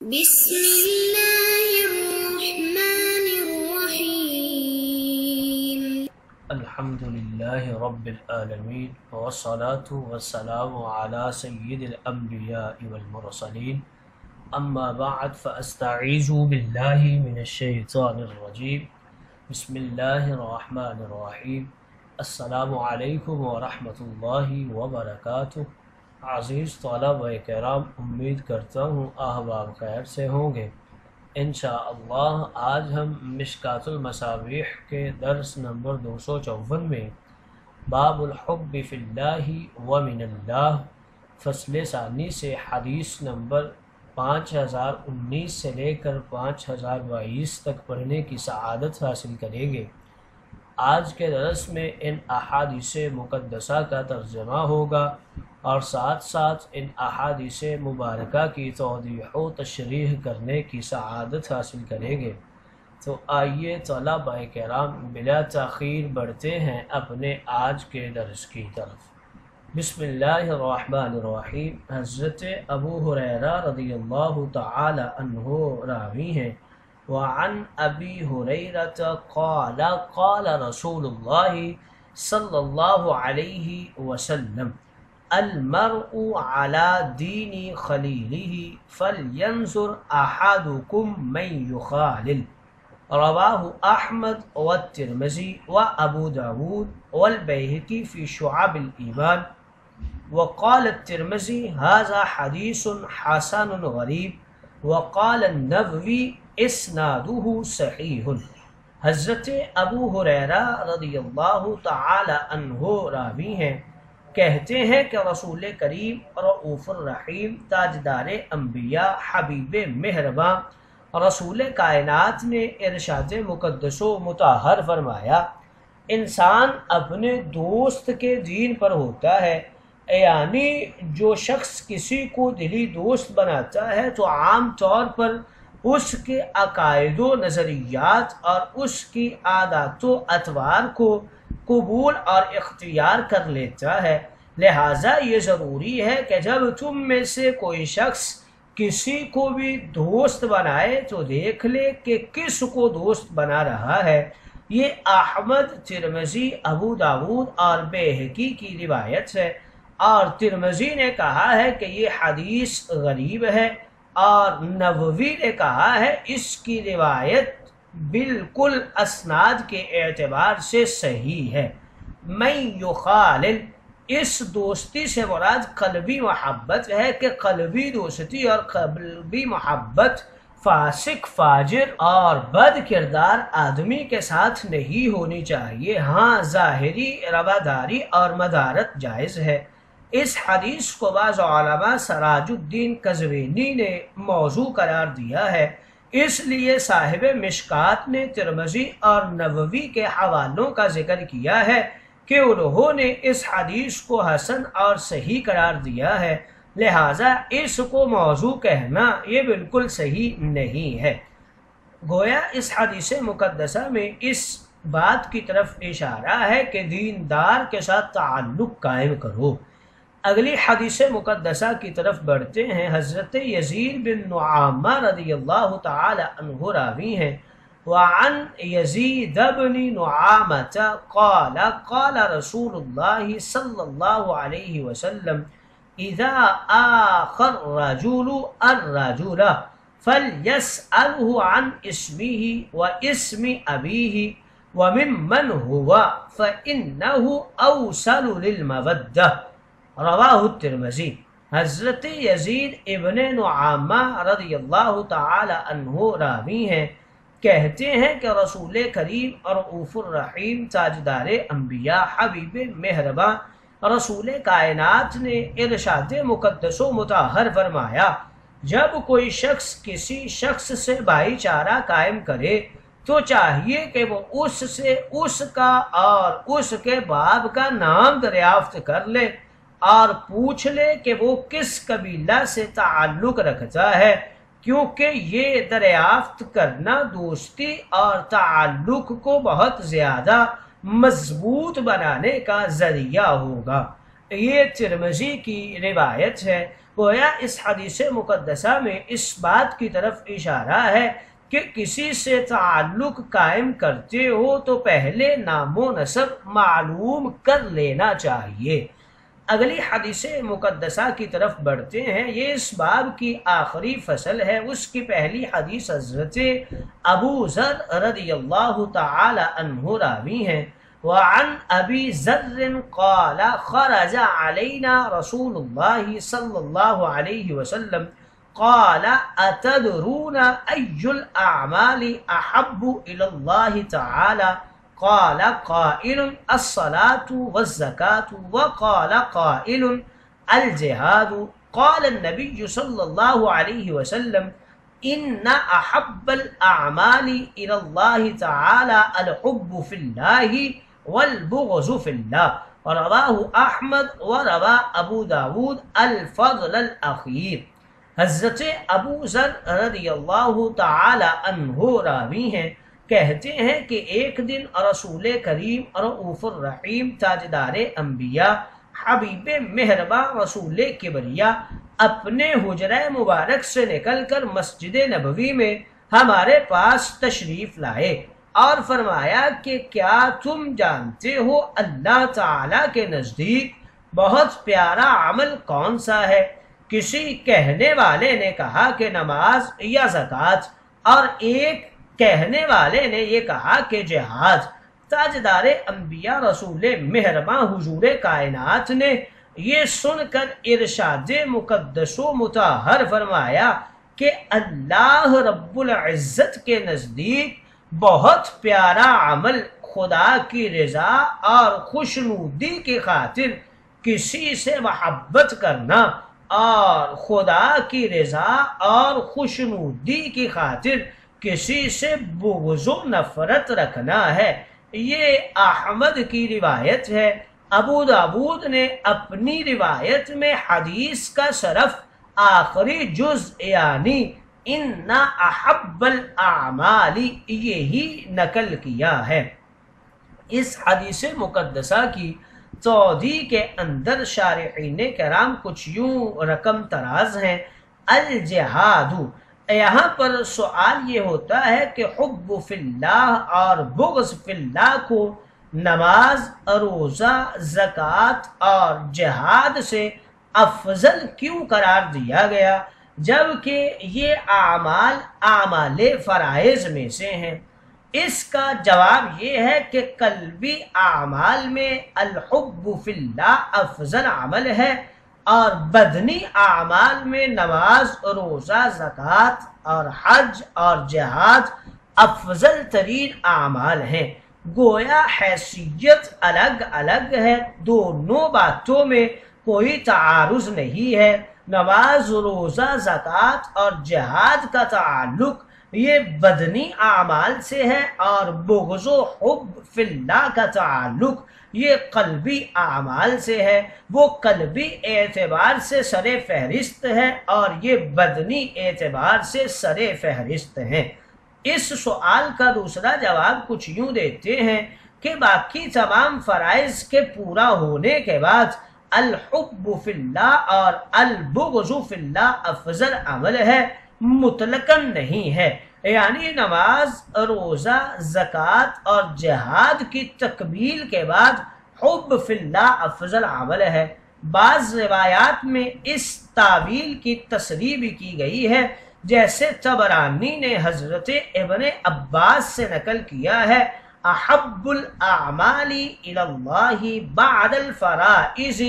بسم الله الرحمن الرحيم. الحمد لله رب العالمين والصلاة والسلام على سيد الأنبياء والمرسلين أما بعد فأستعيذ بالله من الشيطان الرجيم بسم الله الرحمن الرحيم. السلام علیکم ورحمۃ اللہ وبرکاتہ. عزیز طلبہ کرام، امید کرتا ہوں احباب خیر سے ہوں گے. انشاءاللہ آج ہم مشکات المصابیح کے درس نمبر 254 میں باب الحب فی اللہ ومن اللہ فصل ثانی سے حدیث نمبر 5019 سے لے کر 5022 تک پڑھنے کی سعادت حاصل کریں گے. آج کے درس میں ان احادیث مقدسہ کا ترجمہ ہوگا اور ساتھ ساتھ ان احادیث مبارکہ کی توضیح و تشریح کرنے کی سعادت حاصل کریں گے. تو آئیے طلبہ کرام بلا تاخیر بڑھتے ہیں اپنے آج کے درس کی طرف. بسم اللہ الرحمن الرحیم. حضرت ابو ہریرہ رضی اللہ تعالی عنہ راوی ہیں. وعن ابی ہریرہ قال قال رسول اللہ صلی اللہ علیہ وسلم المرء على دین خلیلہ فلینظر احدکم من یخالل. رواہ احمد والترمذی وابو داود والبیہقی فی شعب الایمان. وقال الترمذی هذا حدیث حسن غریب. وقال النووی اسنادہ صحیح. حضرت ابو ہریرہ رضی اللہ تعالی عنہ راوی ہیں، کہتے ہیں کہ رسول کریم رؤوف الرحیم تاجدار انبیاء حبیب مہرباں رسول کائنات نے ارشاد مقدس و مطہر فرمایا، انسان اپنے دوست کے دین پر ہوتا ہے. یعنی جو شخص کسی کو دلی دوست بناتا ہے تو عام طور پر اس کے عقائد و نظریات اور اس کی عادات و اطوار کو قبول اور اختیار کر لیتا ہے. لہٰذا یہ ضروری ہے کہ جب تم میں سے کوئی شخص کسی کو بھی دوست بنائے تو دیکھ لے کہ کس کو دوست بنا رہا ہے. یہ احمد، ترمذی، ابو داود اور بیہقی کی روایت ہے، اور ترمذی نے کہا ہے کہ یہ حدیث غریب ہے، اور نووی نے کہا ہے اس کی روایت بالکل اسناد کے اعتبار سے صحیح ہے. من یخالل، اس دوستی سے مراد قلبی محبت ہے کہ قلبی دوستی اور قلبی محبت فاسق، فاجر اور بد کردار آدمی کے ساتھ نہیں ہونی چاہیے. ہاں ظاہری رواداری اور مدارت جائز ہے. اس حدیث کو بعض علماء سراج الدین قزوینی نے موضوع قرار دیا ہے، اس لیے صاحب مشکات نے ترمذی اور نووی کے حوالوں کا ذکر کیا ہے کہ انہوں نے اس حدیث کو حسن اور صحیح قرار دیا ہے. لہٰذا اس کو موضوع کہنا یہ بالکل صحیح نہیں ہے. گویا اس حدیث مقدسہ میں اس بات کی طرف اشارہ ہے کہ دیندار کے ساتھ تعلق قائم کرو. اگلی حدیث مقدسہ کی طرف بڑھتے ہیں. حضرت یزید بن نعامہ رضی اللہ تعالی عنہ راوی ہیں. وعن یزید بن نعامہ قال قال رسول اللہ صلی اللہ علیہ وسلم اذا آخى الرجل الرجل فليسأله عن اسمه واسم أبيه وممن هو فإنه أوصل للمودة. رواہ الترمذی. حضرت یزید ابن نعامہ رضی اللہ تعالی عنہ راوی ہیں، کہتے ہیں کہ رسول کریم رؤوف الرحیم تاجدار انبیاء حبیب مہرباں رسول کائنات نے ارشاد مقدس و مطہر فرمایا، جب کوئی شخص کسی شخص سے بھائی چارہ قائم کرے تو چاہیے کہ وہ اس سے اس کا اور اس کے باپ کا نام دریافت کر لے اور پوچھ لے کہ وہ کس قبیلہ سے تعلق رکھتا ہے، کیونکہ یہ دریافت کرنا دوستی اور تعلق کو بہت زیادہ مضبوط بنانے کا ذریعہ ہوگا. یہ ترمذی کی روایت ہے. گویا اس حدیث مقدسہ میں اس بات کی طرف اشارہ ہے کہ کسی سے تعلق قائم کرتے ہو تو پہلے نام و نسب معلوم کر لینا چاہیے۔ اگلی حدیث مقدسہ کی طرف بڑھتے ہیں، یہ اس باب کی آخری فصل ہے۔ اس کی پہلی حدیث حضرت ابو ذر رضی اللہ تعالی عنہ راوی ہیں۔ وعن ابی ذر قال خرج علینا رسول اللہ صلی اللہ علیہ وسلم قال اتدرون ای الاعمال احب الى اللہ تعالی قال قائل الصلاة والزكاة وقال قائل الجهاد قال النبي صلى الله عليه وسلم إن أحب الأعمال إلى الله تعالى الحب في الله والبغض في الله، ورواه أحمد وروى أبو داود الفضل الأخير۔ حضرت ابو ذر رضی اللہ تعالی عنہ راوی ہیں، کہتے ہیں کہ ایک دن رسول کریم رؤوف الرحیم تاجدار انبیاء حبیب مہرباں رسول کبریا اپنے حجرہ مبارک سے نکل کر مسجد نبوی میں ہمارے پاس تشریف لائے اور فرمایا کہ کیا تم جانتے ہو اللہ تعالی کے نزدیک بہت پیارا عمل کون سا ہے؟ کسی کہنے والے نے کہا کہ نماز یا زکوٰۃ، اور ایک کہنے والے نے یہ کہا کہ جہاد۔ تاجدار انبیاء رسول مہرباں حضور کائنات نے یہ سن کر ارشاد مقدس و مطہر فرمایا کہ اللہ رب العزت کے نزدیک بہت پیارا عمل خدا کی رضا اور خوشنودی کی خاطر کسی سے محبت کرنا اور خدا کی رضا اور خوشنودی کی خاطر کسی سے بغض و نفرت رکھنا ہے۔ یہ احمد کی روایت ہے۔ ابو داود نے اپنی روایت میں حدیث کا صرف آخری جز یعنی ان احب الاعمال یہی نقل کیا ہے۔ اس حدیث مقدسہ کی توضیح کے اندر شارحین کرام کچھ یوں رقم تراز ہیں۔ الجہاد، یہاں پر سوال یہ ہوتا ہے کہ حب فی اللہ اور بغض فی اللہ کو نماز، روزہ، زکوٰۃ اور جہاد سے افضل کیوں قرار دیا گیا جبکہ یہ اعمال فرائض میں سے ہیں؟ اس کا جواب یہ ہے کہ قلبی اعمال میں الحب فی اللہ افضل عمل ہے اور بدنی اعمال میں نماز، روزہ، زکوٰۃ اور حج اور جہاد افضل ترین اعمال ہیں۔ گویا حیثیت الگ الگ ہے، دونوں باتوں میں کوئی تعارض نہیں ہے۔ نماز، روزہ، زکوٰۃ اور جہاد کا تعلق یہ بدنی اعمال سے ہے اور بغض و حب فی اللہ کا تعلق یہ قلبی اعمال سے ہے۔ وہ قلبی اعتبار سے سر فہرست ہے اور یہ بدنی اعتبار سے سر فہرست ہیں۔ اس سوال کا دوسرا جواب کچھ یوں دیتے ہیں کہ باقی تمام فرائض کے پورا ہونے کے بعد الحب فی اللہ اور البغض فی اللہ افضل عمل ہے، مطلقاً نہیں ہے۔ یعنی نماز، روزہ، زکوٰۃ اور جہاد کی تکمیل کے بعد حب فی اللہ افضل عمل ہے۔ بعض روایات میں اس تعویل کی تصریح بھی کی گئی ہے، جیسے طبرانی نے حضرت ابن عباس سے نقل کیا ہے، احب الاعمال الی اللہ بعد الفرائض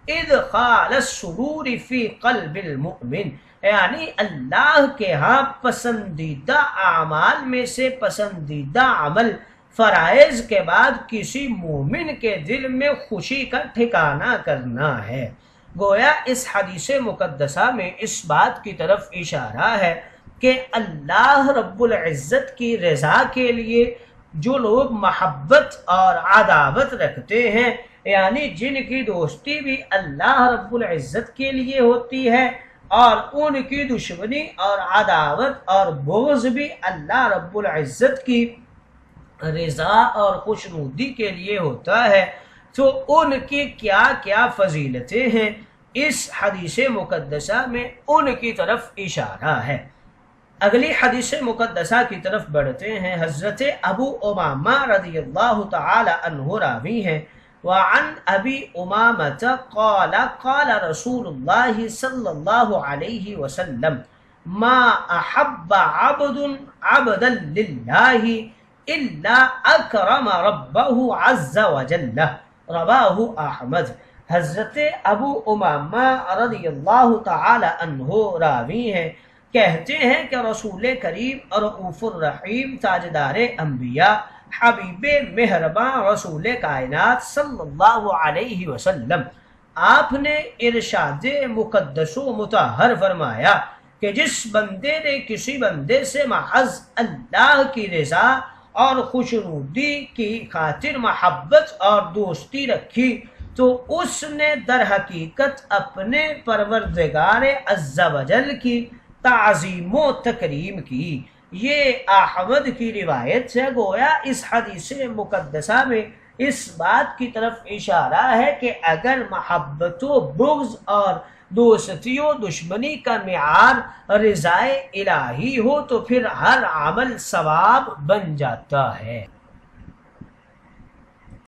ادخال السرور فی قلب المؤمن، یعنی اللہ کے ہاں پسندیدہ اعمال میں سے پسندیدہ عمل فرائض کے بعد کسی مومن کے دل میں خوشی کا ٹھکانہ کرنا ہے۔ گویا اس حدیث مقدسہ میں اس بات کی طرف اشارہ ہے کہ اللہ رب العزت کی رضا کے لیے جو لوگ محبت اور عداوت رکھتے ہیں، یعنی جن کی دوستی بھی اللہ رب العزت کے لیے ہوتی ہے اور ان کی دشمنی اور عداوت اور بغض بھی اللہ رب العزت کی رضا اور خوشنودی کے لیے ہوتا ہے، تو ان کی کیا کیا فضیلتیں ہیں۔ اس حدیث مقدسہ میں ان کی طرف اشارہ ہے۔ اگلی حدیث مقدسہ کی طرف بڑھتے ہیں۔ حضرت ابو امامہ رضی اللہ تعالی عنہ راوی ہیں، وعن ابی امامۃ قال قال رسول اللہ صلی اللہ علیہ وسلم ما احب عبد عبدا للہ الا اکرم ربہ عز وجل، رواہ احمد۔ حضرت ابو امامہ رضی اللہ تعالی عنہ راوی ہیں، کہتے ہیں کہ رسول کریم رؤوف الرحیم تاجدار انبیاء حبیب مہرباں رسول کائنات صلی اللہ علیہ وسلم، آپ نے ارشاد مقدس و مطہر فرمایا کہ جس بندے نے کسی بندے سے محض اللہ کی رضا اور خوشنودی کی خاطر محبت اور دوستی رکھی تو اس نے در حقیقت اپنے پروردگار عز و جل کی تعظیم و تکریم کی۔ یہ احمد کی روایت ہے۔ گویا اس حدیث مقدسہ میں اس بات کی طرف اشارہ ہے کہ اگر محبت و بغض اور دوستی و دشمنی کا معیار رضائے الہی ہو تو پھر ہر عمل ثواب بن جاتا ہے۔